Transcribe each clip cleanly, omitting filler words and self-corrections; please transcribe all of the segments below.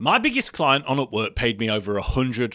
My biggest client on Upwork paid me over $100,000,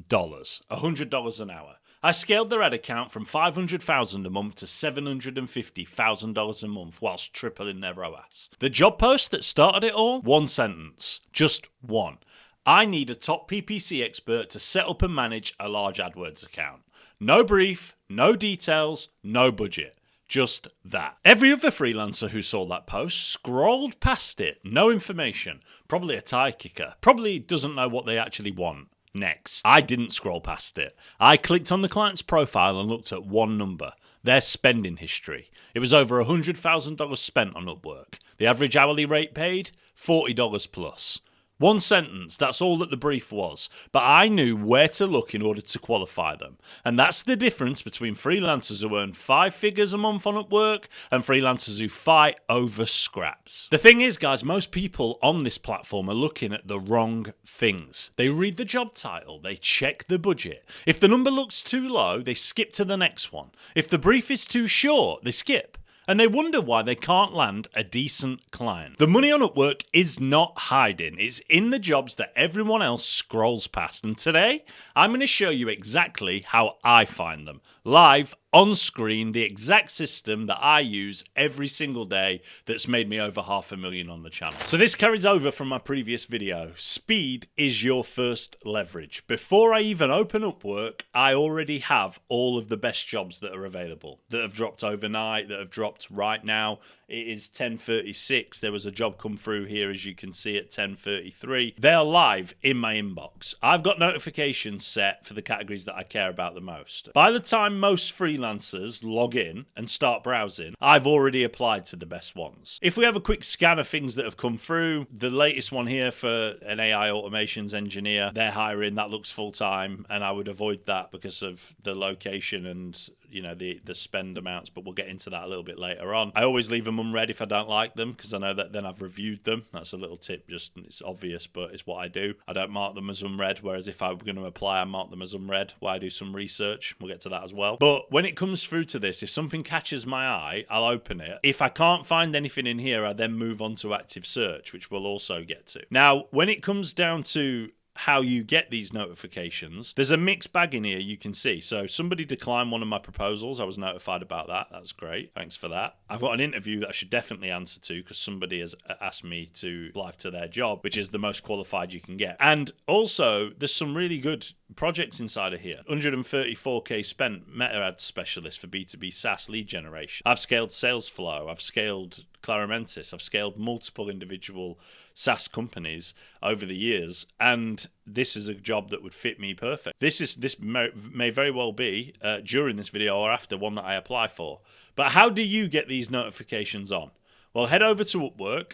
$100 an hour. I scaled their ad account from $500,000 a month to $750,000 a month whilst tripling their ROAS. The job post that started it all? One sentence. Just one. I need a top PPC expert to set up and manage a large AdWords account. No brief, no details, no budget. Just that. Every other freelancer who saw that post scrolled past it. No information. Probably a tie kicker. Probably doesn't know what they actually want. Next. I didn't scroll past it. I clicked on the client's profile and looked at one number. Their spending history. It was over $100,000 spent on Upwork. The average hourly rate paid? $40 plus. One sentence, that's all that the brief was. But I knew where to look in order to qualify them. And that's the difference between freelancers who earn 5 figures a month on Upwork and freelancers who fight over scraps. The thing is, guys, most people on this platform are looking at the wrong things. They read the job title, they check the budget. If the number looks too low, they skip to the next one. If the brief is too short, they skip. And they wonder why they can't land a decent client. The money on Upwork is not hiding. It's in the jobs that everyone else scrolls past. And today, I'm going to show you exactly how I find them. Live, on screen, the exact system that I use every single day that's made me over $500,000 on the channel. So this carries over from my previous video. Speed is your first leverage. Before I even open Upwork, I already have all of the best jobs that are available, that have dropped overnight, that have dropped right now. It is 10:36. There was a job come through here, as you can see, at 10:33. They are live in my inbox. I've got notifications set for the categories that I care about the most. By the time most freelancers log in and start browsing, I've already applied to the best ones. If we have a quick scan of things that have come through, the latest one here for an AI automations engineer, they're hiring. That looks full-time, and I would avoid that because of the location and the spend amounts, but we'll get into that a little bit later on. I always leave them unread if I don't like them, because I know that then I've reviewed them. That's a little tip, just it's obvious, but it's what I do. I don't mark them as unread, whereas if I were going to apply, I mark them as unread while I do some research. We'll get to that as well. But when it comes through to this, if something catches my eye, I'll open it. If I can't find anything in here, I then move on to active search, which we'll also get to. Now, when it comes down to how you get these notifications, there's a mixed bag in here, you can see. So somebody declined one of my proposals. I was notified about that. That's great. Thanks for that. I've got an interview that I should definitely answer to because somebody has asked me to apply to their job, which is the most qualified you can get. And also, there's some really good projects inside of here. 134k spent meta ad specialist for B2B SaaS lead generation. I've scaled Salesflow. I've scaled Clarimentis. I've scaled multiple individual SaaS companies over the years, and this is a job that would fit me perfect. This may very well be during this video or after one that I apply for. But how do you get these notifications on? Well, head over to Upwork,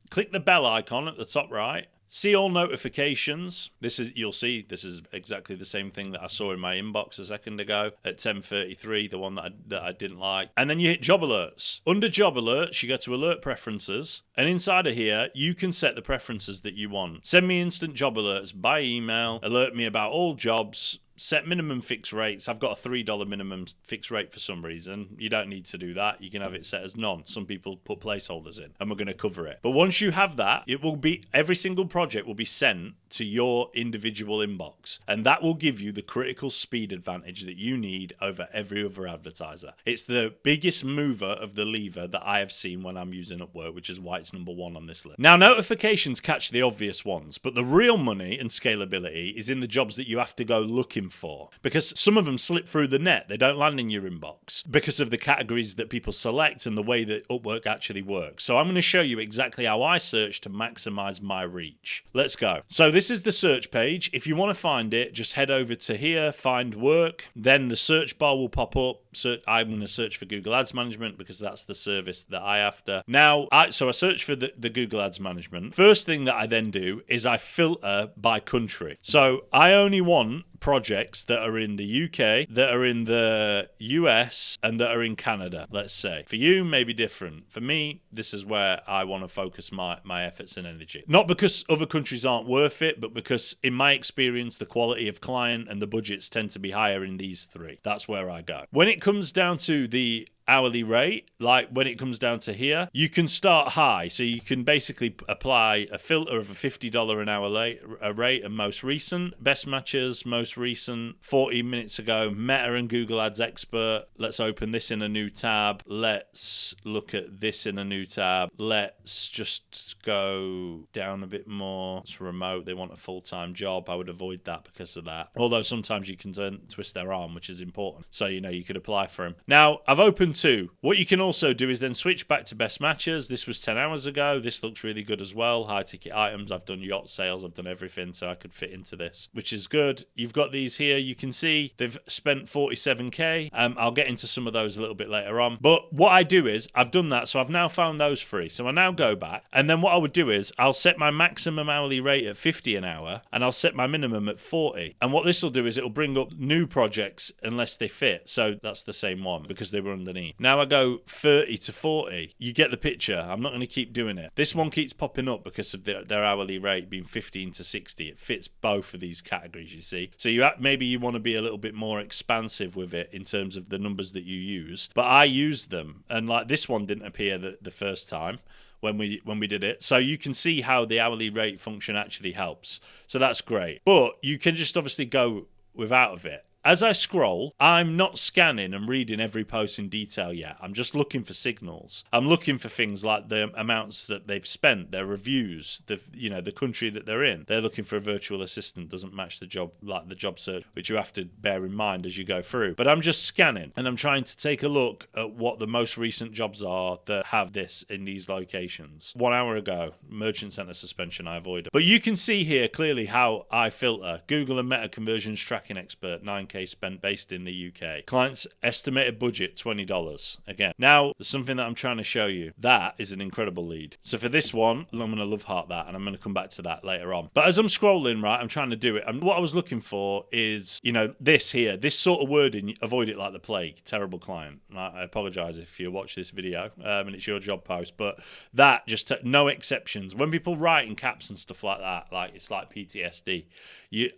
click the bell icon at the top right. See all notifications. You'll see this is exactly the same thing that I saw in my inbox a second ago at 10:33, the one that I didn't like. And then you hit job alerts. Under job alerts, you go to alert preferences, and inside of here, you can set the preferences that you want. Send me instant job alerts by email, alert me about all jobs, set minimum fixed rates. I've got a $3 minimum fixed rate for some reason. You don't need to do that. You can have it set as none. Some people put placeholders in, and we're going to cover it. But once you have that, it will be every single project will be sent to your individual inbox, and that will give you the critical speed advantage that you need over every other advertiser. It's the biggest mover of the lever that I have seen when I'm using Upwork, which is why it's number one on this list. Now, notifications catch the obvious ones, but the real money and scalability is in the jobs that you have to go looking for, because some of them slip through the net. They don't land in your inbox because of the categories that people select and the way that Upwork actually works. So I'm going to show you exactly how I search to maximize my reach. Let's go. So this is the search page. If you want to find it, just head over to here, find work, then the search bar will pop up. I'm going to search for Google Ads Management because that's the service that I after. Now, so I search for the Google Ads Management. First thing that I then do is I filter by country. So I only want projects that are in the UK, that are in the US, and that are in Canada, let's say. For you, maybe different. For me, this is where I want to focus my efforts and energy. Not because other countries aren't worth it, but because in my experience, the quality of client and the budgets tend to be higher in these three. That's where I go. When it comes down to the hourly rate, like when it comes down to here, you can start high. So you can basically apply a filter of a $50 an hour rate and most recent. Best matches, most recent, 14 minutes ago. Meta and Google Ads Expert. Let's open this in a new tab. Let's look at this in a new tab. Let's just go down a bit more. It's remote. They want a full-time job. I would avoid that because of that. Although sometimes you can twist their arm, which is important. So, you could apply for them. Now, I've opened two. What you can also do is then switch back to best matches. This was 10 hours ago. This looks really good as well. High ticket items. I've done yacht sales. I've done everything, so I could fit into this, which is good. You've got these here. You can see they've spent 47k. I'll get into some of those a little bit later on. But what I do is I've done that, so I've now found those free. So I now go back, and then what I would do is I'll set my maximum hourly rate at 50 an hour, and I'll set my minimum at 40. And what this will do is it'll bring up new projects unless they fit. So that's the same one because they were underneath. Now I go 30 to 40. You get the picture. I'm not going to keep doing it. This one keeps popping up because of their hourly rate being 15 to 60. It fits both of these categories, you see. So maybe you want to be a little bit more expansive with it in terms of the numbers that you use. But I use them, and like this one didn't appear the first time when we did it. So you can see how the hourly rate function actually helps. So that's great. But you can just obviously go without of it. As I scroll, I'm not scanning and reading every post in detail yet. I'm just looking for signals. I'm looking for things like the amounts that they've spent, their reviews, the country that they're in. They're looking for a virtual assistant, doesn't match the job, like the job search, which you have to bear in mind as you go through. But I'm just scanning, and I'm trying to take a look at what the most recent jobs are that have this in these locations. 1 hour ago, Merchant Center suspension, I avoided. But you can see here clearly how I filter. Google and Meta conversions tracking expert, 9K spent based in the UK. Client's estimated budget, $20. Again, now there's something that I'm trying to show you. That is an incredible lead. So for this one, I'm going to love heart that, and I'm going to come back to that later on. But as I'm scrolling, right, I'm trying to do it. And what I was looking for is, this here, this sort of wording, avoid it like the plague. Terrible client. I apologize if you watch this video and it's your job post, but that just no exceptions. When people write in caps and stuff like that, like it's like PTSD.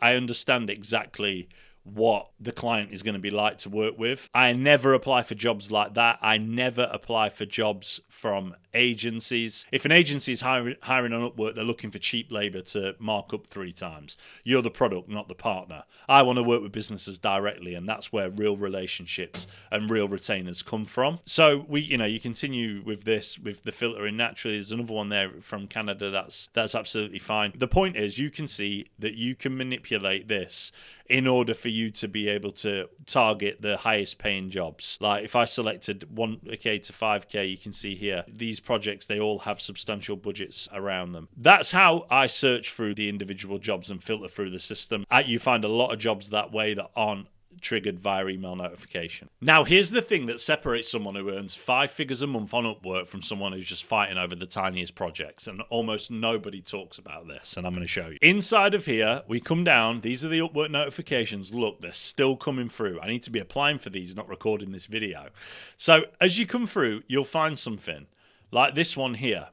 I understand exactly what the client is going to be like to work with. I never apply for jobs like that. I never apply for jobs from agencies. If an agency is hiring on Upwork, they're looking for cheap labor to mark up 3 times. You're the product, not the partner. I want to work with businesses directly, and that's where real relationships and real retainers come from. So you continue with this, with the filtering naturally. There's another one there from Canada. That's absolutely fine. The point is, you can see that you can manipulate this in order for you to be able to target the highest paying jobs. Like if I selected 1k to 5k, you can see here, these projects, they all have substantial budgets around them. That's how I search through the individual jobs and filter through the system. You find a lot of jobs that way that aren't triggered via email notification. Now, here's the thing that separates someone who earns 5 figures a month on Upwork from someone who's just fighting over the tiniest projects, and almost nobody talks about this, and I'm going to show you. Inside of here, we come down. These are the Upwork notifications. Look, they're still coming through. I need to be applying for these, not recording this video. So as you come through, you'll find something like this one here.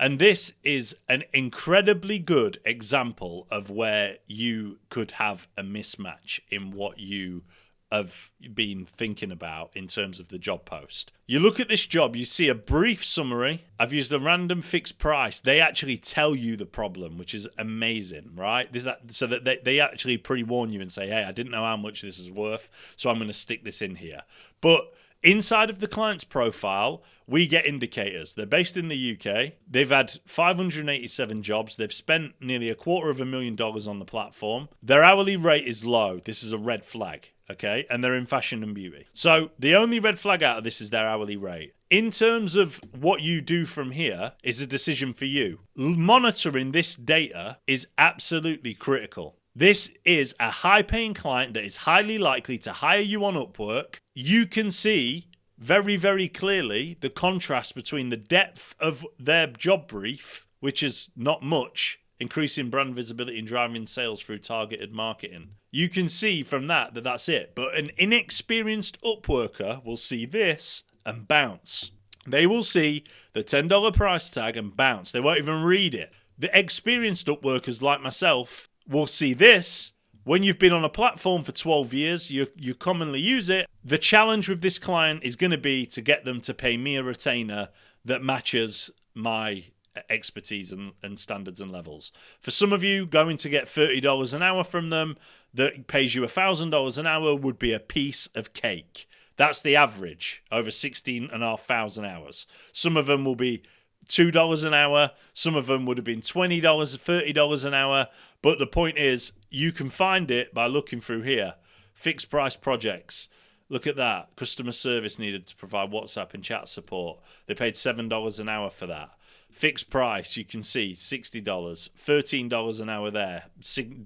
And this is an incredibly good example of where you could have a mismatch in what you have been thinking about in terms of the job post. You look at this job, you see a brief summary. I've used a random fixed price. They actually tell you the problem, which is amazing, right? So that they actually pre-warn you and say, hey, I didn't know how much this is worth, so I'm going to stick this in here. But inside of the client's profile, we get indicators. They're based in the UK. They've had 587 jobs. They've spent nearly $250,000 on the platform. Their hourly rate is low. This is a red flag, okay? And they're in fashion and beauty. So the only red flag out of this is their hourly rate. In terms of what you do from here is a decision for you. Monitoring this data is absolutely critical. This is a high-paying client that is highly likely to hire you on Upwork. You can see very, very clearly the contrast between the depth of their job brief, which is not much, increasing brand visibility and driving sales through targeted marketing. You can see from that that's it. But an inexperienced Upworker will see this and bounce. They will see the $10 price tag and bounce. They won't even read it. The experienced Upworkers like myself will see this, When you've been on a platform for 12 years, you commonly use it. The challenge with this client is going to be to get them to pay me a retainer that matches my expertise and standards and levels. For some of you, going to get $30 an hour from them that pays you $1,000 an hour would be a piece of cake. That's the average over 16,500 hours. Some of them will be $2 an hour. Some of them would have been $20, $30 an hour. But the point is, you can find it by looking through here. Fixed price projects. Look at that. Customer service needed to provide WhatsApp and chat support. They paid $7 an hour for that. Fixed price, you can see $60, $13 an hour there,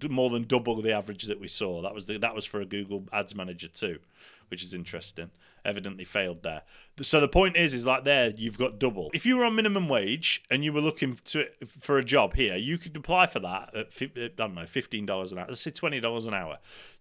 more than double the average that we saw. That was for a Google Ads Manager too, which is interesting. Evidently failed there. So the point is like there, you've got double. If you were on minimum wage and you were looking for a job here, you could apply for that at, I don't know, $15 an hour. Let's say $20 an hour.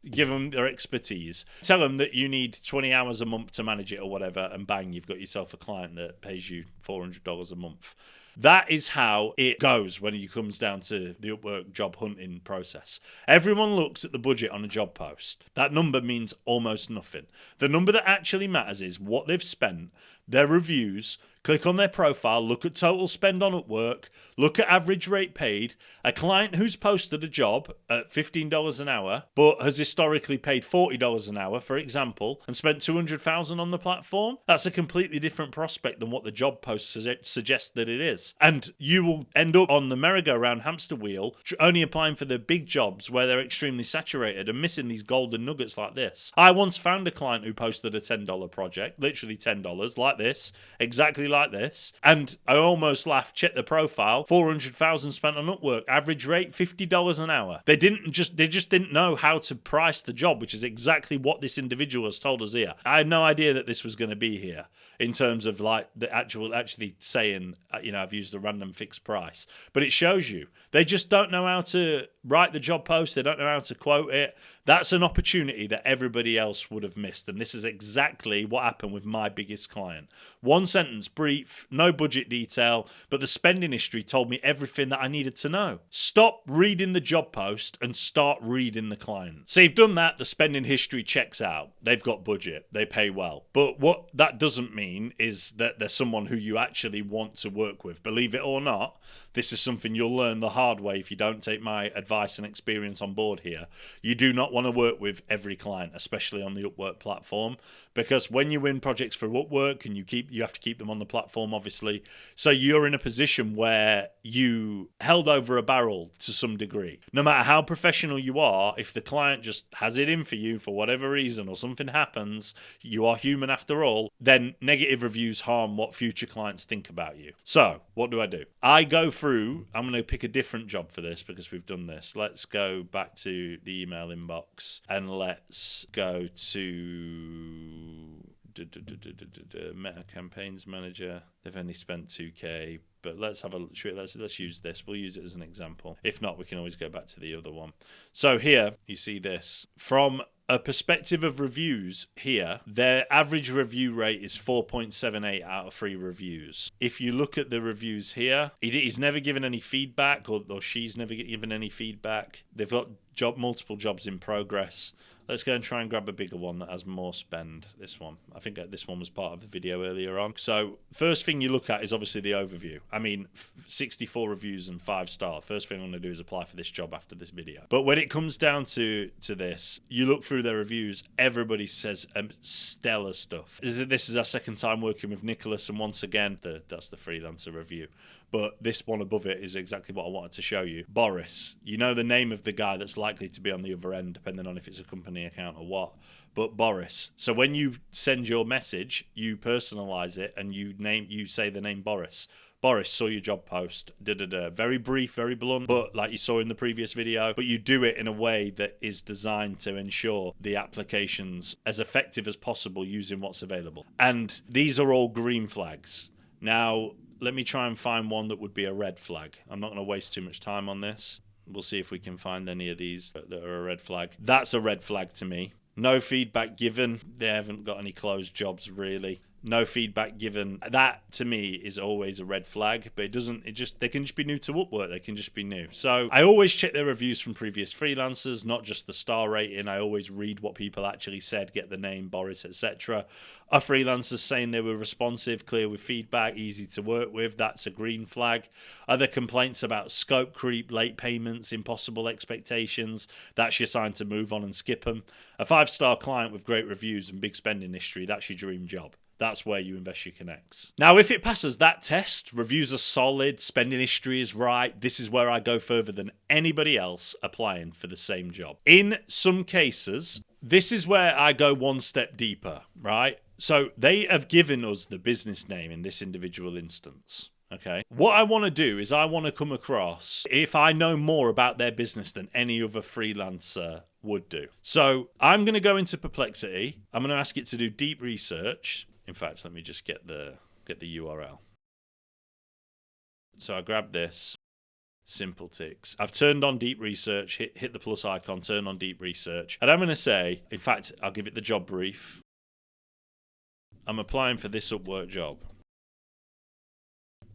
Give them their expertise. Tell them that you need 20 hours a month to manage it or whatever, and bang, you've got yourself a client that pays you $400 a month. That is how it goes when it comes down to the Upwork job hunting process. Everyone looks at the budget on a job post. That number means almost nothing. The number that actually matters is what they've spent, their reviews. Click on their profile, look at total spend on Upwork, look at average rate paid. A client who's posted a job at $15 an hour, but has historically paid $40 an hour, for example, and spent $200,000 on the platform, that's a completely different prospect than what the job post suggests that it is. And you will end up on the merry-go-round hamster wheel, only applying for the big jobs where they're extremely saturated and missing these golden nuggets like this. I once found a client who posted a $10 project, literally $10, like this, exactly like this, and I almost laughed. Check the profile, $400,000 spent on Upwork, average rate $50 an hour. They just didn't know how to price the job, which is exactly what this individual has told us here. I had no idea that this was going to be here in terms of like the actually saying, I've used a random fixed price, but it shows you they just don't know how to write the job post. They don't know how to quote it. That's an opportunity that everybody else would have missed, and this is exactly what happened with my biggest client. One sentence brief, no budget detail, but the spending history told me everything that I needed to know. Stop reading the job post and start reading the client. So you've done that, the spending history checks out. They've got budget, they pay well. But what that doesn't mean is that they're someone who you actually want to work with. Believe it or not, this is something you'll learn the hard way if you don't take my advice and experience on board here. You do not want to work with every client, especially on the Upwork platform, because when you win projects for Upwork, and you have to keep them on the platform, obviously, so you're in a position where you held over a barrel to some degree. No matter how professional you are, if the client just has it in for you for whatever reason or something happens, you are human after all, then negative reviews harm what future clients think about you. So what do? I go through, I'm going to pick a different job for this because we've done this. Let's go back to the email inbox and let's go to Meta Campaigns Manager. They've only spent $2,000, but let's use this. We'll use it as an example. If not, we can always go back to the other one. So here you see this from a perspective of reviews. Here, their average review rate is 4.78 out of 3 reviews. If you look at the reviews here, he's never given any feedback, or she's never given any feedback. They've got multiple jobs in progress. Let's go and try and grab a bigger one that has more spend. This one. I think this one was part of the video earlier on. So first thing you look at is obviously the overview. 64 reviews and 5-star. First thing I'm going to do is apply for this job after this video. But when it comes down to this, you look through their reviews, everybody says stellar stuff. This is our second time working with Nicholas, and once again, that's the freelancer review. But this one above it is exactly what I wanted to show you. Boris. You know the name of the guy that's likely to be on the other end, depending on if it's a company account or what. But Boris. So when you send your message, you personalize it and you say the name Boris. Boris, saw your job post. Very brief, very blunt, but like you saw in the previous video. But you do it in a way that is designed to ensure the application's as effective as possible using what's available. And these are all green flags. Now, let me try and find one that would be a red flag. I'm not going to waste too much time on this. We'll see if we can find any of these that are a red flag. That's a red flag to me. No feedback given. They haven't got any closed jobs, really. no feedback given. That to me is always a red flag, but they can just be new to Upwork. They can just be new. So I always check their reviews from previous freelancers, not just the star rating. I always read what people actually said, get the name, Boris, etc. Are freelancers saying they were responsive, clear with feedback, easy to work with? That's a green flag. Are there complaints about scope creep, late payments, impossible expectations? That's your sign to move on and skip them. A 5-star client with great reviews and big spending history, that's your dream job. That's where you invest your connects. Now, if it passes that test, reviews are solid, spending history is right, this is where I go further than anybody else applying for the same job. In some cases, this is where I go one step deeper, right? So they have given us the business name in this individual instance. Okay. What I want to do is I want to come across if I know more about their business than any other freelancer would do. So I'm going to go into Perplexity. I'm going to ask it to do deep research. In fact, let me just get the URL. So I grab this, simple ticks. I've turned on deep research, hit the plus icon, turn on deep research. And I'm going to say, in fact, I'll give it the job brief. I'm applying for this Upwork job.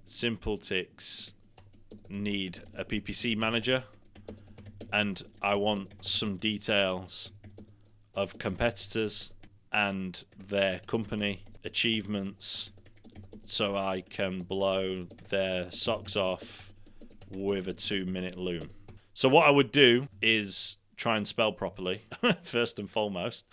Simple ticks need a PPC manager, and I want some details of competitors and their company achievements so I can blow their socks off with a 2-minute Loom. So what I would do is try and spell properly, first and foremost.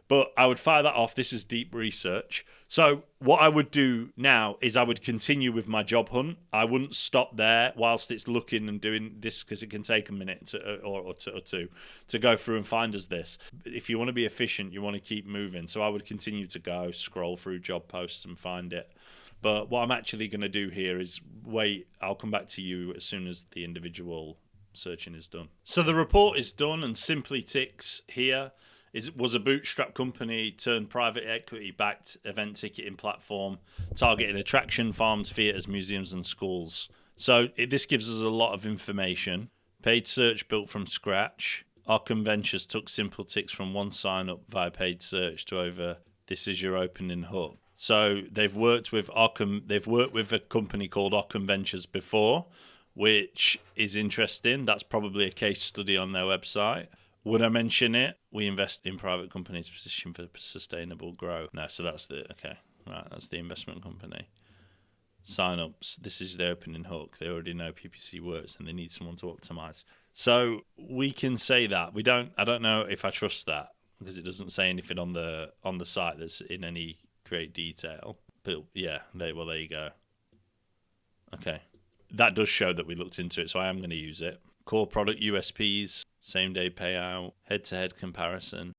But I would fire that off. This is deep research. So what I would do now is I would continue with my job hunt. I wouldn't stop there whilst it's looking and doing this, because it can take a minute or two to go through and find us this. If you want to be efficient, you want to keep moving. So I would continue to go, scroll through job posts and find it. But what I'm actually going to do here is wait. I'll come back to you as soon as the individual searching is done. So the report is done, and Simply Ticks here was a bootstrap company turned private equity-backed event ticketing platform targeting attraction farms, theatres, museums and schools. So this gives us a lot of information. Paid search built from scratch. Ockham Ventures took Simple Ticks from one sign-up via paid search to over, this is your opening hook. So they've worked with Ockham. They've worked with a company called Ockham Ventures before, which is interesting. That's probably a case study on their website. Would I mention it? We invest in private companies positioned for sustainable growth. No, so that's that's the investment company. Sign-ups, this is their opening hook. They already know PPC works and they need someone to optimize. So we can say that. I don't know if I trust that, because it doesn't say anything on the site that's in any great detail. But yeah, there you go. Okay. That does show that we looked into it, so I am going to use it. Core product USPs, same-day payout, head-to-head comparison.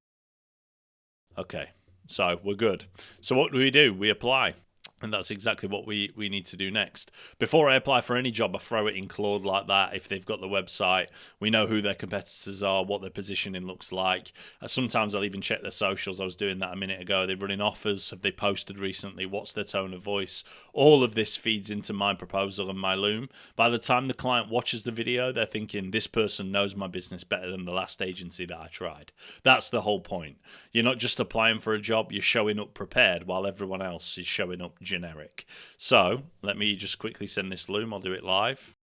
Okay, so we're good. So what do? We apply. And that's exactly what we need to do next. Before I apply for any job, I throw it in Claude like that. If they've got the website, we know who their competitors are, what their positioning looks like. Sometimes I'll even check their socials. I was doing that a minute ago. Are they running offers? Have they posted recently? What's their tone of voice? All of this feeds into my proposal and my Loom. By the time the client watches the video, they're thinking, this person knows my business better than the last agency that I tried. That's the whole point. You're not just applying for a job, you're showing up prepared while everyone else is showing up generic. So let me just quickly send this Loom. I'll do it live.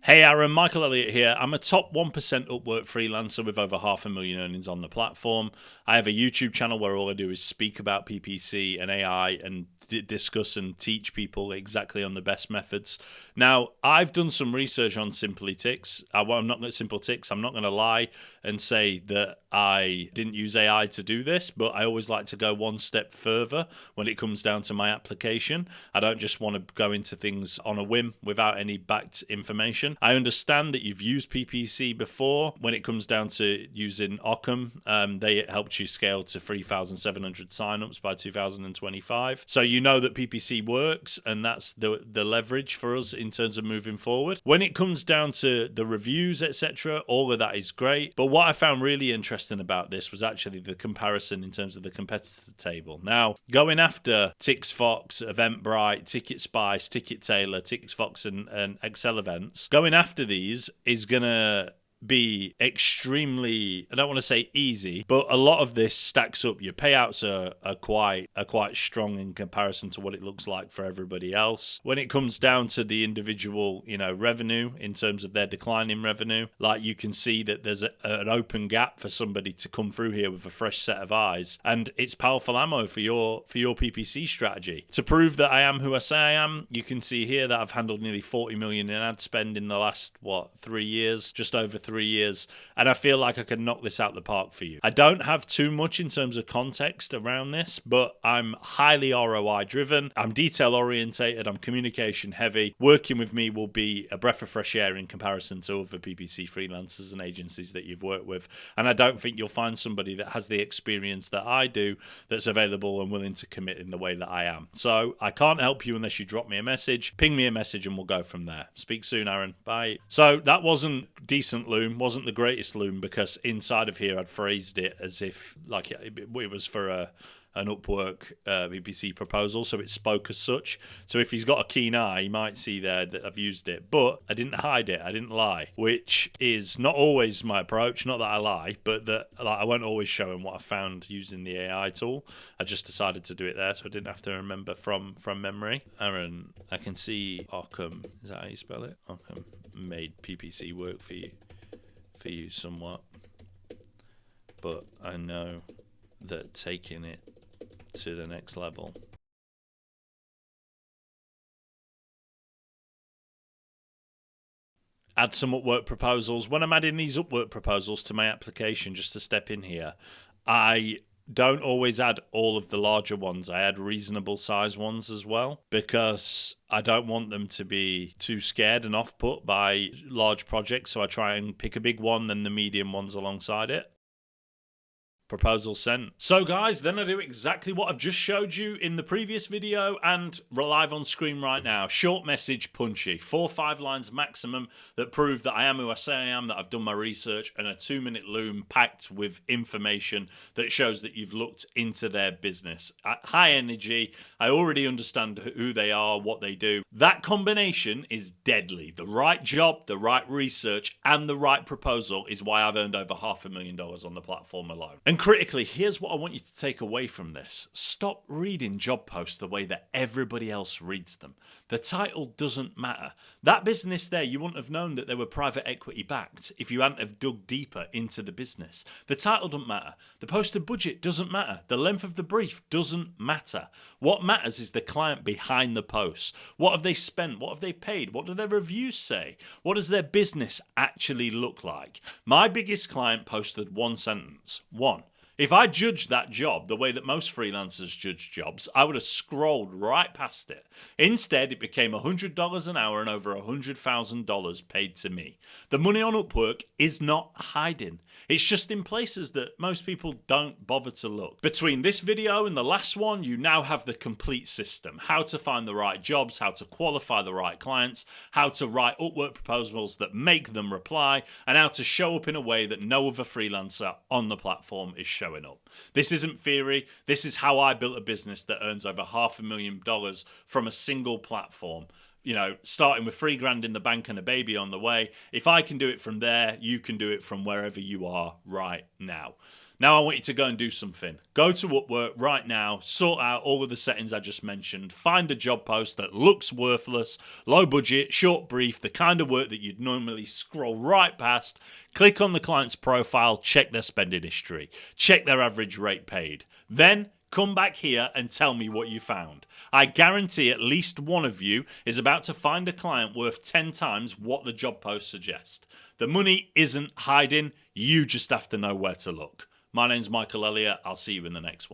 Hey Aaron, Michael Elliott here. I'm a top 1% Upwork freelancer with over 500,000 earnings on the platform. I have a YouTube channel where all I do is speak about PPC and AI and discuss and teach people exactly on the best methods. Now, I've done some research on Simple Ticks. I'm not going to lie and say that I didn't use AI to do this, but I always like to go one step further when it comes down to my application. I don't just want to go into things on a whim without any backed information. I understand that you've used PPC before. When it comes down to using Ockham, they helped you scale to 3,700 signups by 2025. So you know that PPC works, and that's the leverage for us in terms of moving forward. When it comes down to the reviews, etc., all of that is great. But what I found really interesting about this was actually the comparison in terms of the competitor table. Now, going after TixFox, Eventbrite, Ticket Spice, Ticket Tailor, TixFox, and Excel Events, going after these is going to be extremely, I don't want to say easy, but a lot of this stacks up. Your payouts are quite strong in comparison to what it looks like for everybody else. When it comes down to the individual, revenue in terms of their declining revenue, like you can see that there's an open gap for somebody to come through here with a fresh set of eyes, and it's powerful ammo for your PPC strategy. To prove that I am who I say I am, you can see here that I've handled nearly 40 million in ad spend in the last 3 years, just over 3 years, and I feel like I can knock this out the park for you. I don't have too much in terms of context around this, but I'm highly ROI driven, I'm detail orientated, I'm communication heavy. Working with me will be a breath of fresh air in comparison to other PPC freelancers and agencies that you've worked with, and I don't think you'll find somebody that has the experience that I do that's available and willing to commit in the way that I am. So I can't help you unless you drop me a message. Ping me a message and we'll go from there. Speak soon, Aaron. Bye. So that wasn't decent Loom, wasn't the greatest Loom, because inside of here I'd phrased it as if like it was for an Upwork PPC proposal, so it spoke as such. So if he's got a keen eye, he might see there that I've used it. But I didn't hide it, I didn't lie, which is not always my approach. Not that I lie, but that I won't always show him what I found using the AI tool. I just decided to do it there, so I didn't have to remember from memory. Aaron, I can see Occam, is that how you spell it? Occam made PPC work for you somewhat, but I know that taking it to the next level. Add some Upwork proposals. When I'm adding these Upwork proposals to my application, just to step in here, I don't always add all of the larger ones. I add reasonable size ones as well, because I don't want them to be too scared and off put by large projects. So I try and pick a big one, then the medium ones alongside it. Proposal sent. So guys, then I do exactly what I've just showed you in the previous video and live on screen right now. Short message, punchy. 4 or 5 lines maximum that prove that I am who I say I am, that I've done my research, and a 2-minute Loom packed with information that shows that you've looked into their business. At high energy, I already understand who they are, what they do. That combination is deadly. The right job, the right research, and the right proposal is why I've earned over $500,000 on the platform alone. And critically, here's what I want you to take away from this. Stop reading job posts the way that everybody else reads them. The title doesn't matter. That business there, you wouldn't have known that they were private equity backed if you hadn't have dug deeper into the business. The title doesn't matter. The posted budget doesn't matter. The length of the brief doesn't matter. What matters is the client behind the posts. What have they spent? What have they paid? What do their reviews say? What does their business actually look like? My biggest client posted one sentence. One. If I judged that job the way that most freelancers judge jobs, I would have scrolled right past it. Instead, it became $100 an hour and over $100,000 paid to me. The money on Upwork is not hiding. It's just in places that most people don't bother to look. Between this video and the last one, you now have the complete system. How to find the right jobs, how to qualify the right clients, how to write Upwork proposals that make them reply, and how to show up in a way that no other freelancer on the platform is showing up. This isn't theory. This is how I built a business that earns over $500,000 from a single platform. Starting with $3,000 in the bank and a baby on the way. If I can do it from there, you can do it from wherever you are right now. Now I want you to go and do something. Go to Upwork right now, sort out all of the settings I just mentioned, find a job post that looks worthless, low budget, short brief, the kind of work that you'd normally scroll right past, click on the client's profile, check their spending history, check their average rate paid. Then come back here and tell me what you found. I guarantee at least one of you is about to find a client worth 10 times what the job post suggests. The money isn't hiding, you just have to know where to look. My name's Michael Elliott. I'll see you in the next one.